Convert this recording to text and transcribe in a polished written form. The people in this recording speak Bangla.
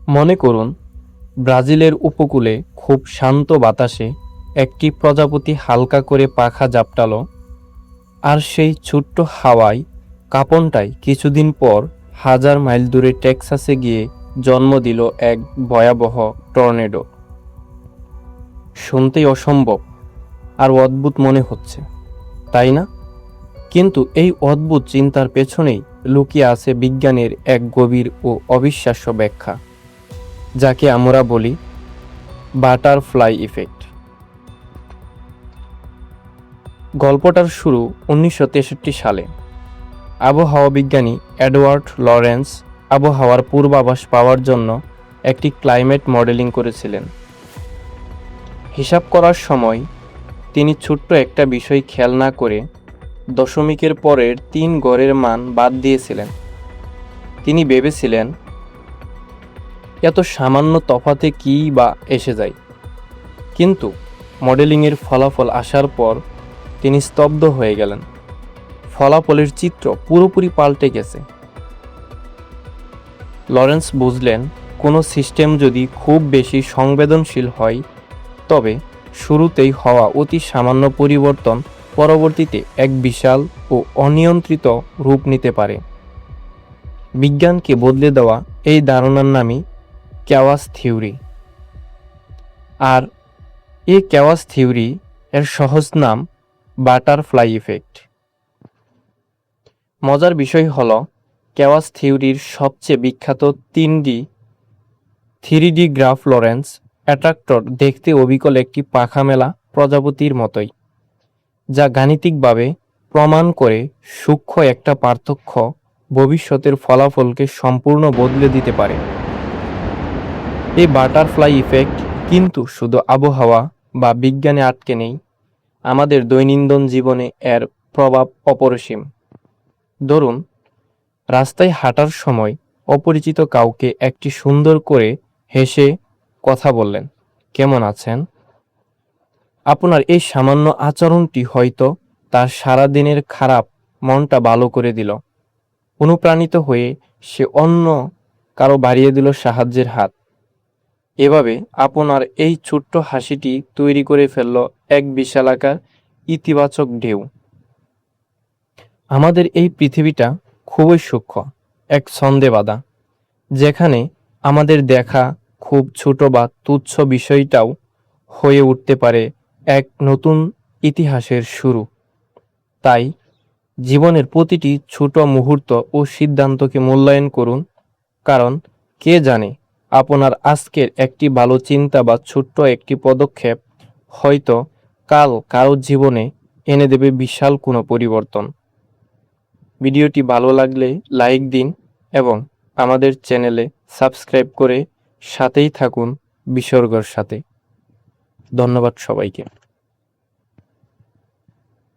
মনে করুন ব্রাজিলের উপকূলে খুব শান্ত বাতাসে একটি প্রজাপতি হালকা করে পাখা ঝাপটালো, আর সেই ছোট্ট হাওয়ায় কাঁপনটাই কিছুদিন পর হাজার মাইল দূরে টেক্সাসে গিয়ে জন্ম দিল এক ভয়াবহ টর্নেডো। শুনতেই অসম্ভব আর অদ্ভুত মনে হচ্ছে, তাই না? কিন্তু এই অদ্ভুত চিন্তার পেছনেই লুকিয়ে আছে বিজ্ঞানের এক গভীর ও অবিশ্বাস্য ব্যাখ্যা, যাকে আমরা বলি বাটারফ্লাই ইফেক্ট। গল্পটার শুরু 1963 সালে। আবহাওয়া বিজ্ঞানী এডওয়ার্ড লরেন্স আবহাওয়ার পূর্বাভাস পাওয়ার জন্য একটি ক্লাইমেট মডেলিং করেছিলেন। হিসাব করার সময় তিনি ছোট্ট একটা বিষয় খেয়াল না করে দশমিকের পরের 3 ঘরের মান বাদ দিয়েছিলেন। তিনি ভেবেছিলেন, এত সামান্য তফাতে কী বা এসে যায়। কিন্তু মডেলিংয়ের ফলাফল আসার পর তিনি স্তব্ধ হয়ে গেলেন। ফলাফলের চিত্র পুরোপুরি পাল্টে গেছে। লরেন্স বুঝলেন, কোনো সিস্টেম যদি খুব বেশি সংবেদনশীল হয়, তবে শুরুতেই হওয়া অতি সামান্য পরিবর্তন পরবর্তীতে এক বিশাল ও অনিয়ন্ত্রিত রূপ নিতে পারে। বিজ্ঞানকে বদলে দেওয়া এই ধারণার নামই কেওয়াস থিওরি। আর এই কেওয়াস থিওরি এর সহজ নাম বাটারফ্লাই ইফেক্ট। মজার বিষয় হল, কেওয়াস থিওরির সবচেয়ে বিখ্যাত 3D গ্রাফ লরেন্স অ্যাট্রাক্টর দেখতে অবিকল একটি পাখা মেলা প্রজাপতির মতোই, যা গাণিতিকভাবে প্রমাণ করে সূক্ষ্ম একটা পার্থক্য ভবিষ্যতের ফলাফলকে সম্পূর্ণ বদলে দিতে পারে। এই বাটারফ্লাই ইফেক্ট কিন্তু শুধু আবহাওয়া বা বিজ্ঞানে আটকে নেই, আমাদের দৈনন্দিন জীবনে এর প্রভাব অপরিসীম। ধরুন, রাস্তায় হাঁটার সময় অপরিচিত কাউকে একটি সুন্দর করে হেসে কথা বললেন, কেমন আছেন? আপনার এই সামান্য আচরণটি হয়তো তার সারাদিনের খারাপ মনটা ভালো করে দিল। অনুপ্রাণিত হয়ে সে অন্য কারো বাড়িয়ে দিল সাহায্যের হাত। এভাবে আপনার এই ছোট্ট হাসিটি তৈরি করে ফেলল এক বিশালাকার ইতিবাচক ঢেউ। আমাদের এই পৃথিবীটা খুবই সূক্ষ্ম, এক ছন্দে বাঁধা, যেখানে আমাদের দেখা খুব ছোট বা তুচ্ছ বিষয়টাও হয়ে উঠতে পারে এক নতুন ইতিহাসের শুরু। তাই জীবনের প্রতিটি ছোট মুহূর্ত ও সিদ্ধান্তকে মূল্যায়ন করুন, কারণ কে জানে, আপনার আজকের একটি ভালো চিন্তা বা ছোট্ট একটি পদক্ষেপ হয়তো কাল কারো জীবনে এনে দেবে বিশাল কোনো পরিবর্তন। ভিডিওটি ভালো লাগলে লাইক দিন এবং আমাদের চ্যানেলে সাবস্ক্রাইব করে সাথেই থাকুন বিসর্গর সাথে। ধন্যবাদ সবাইকে।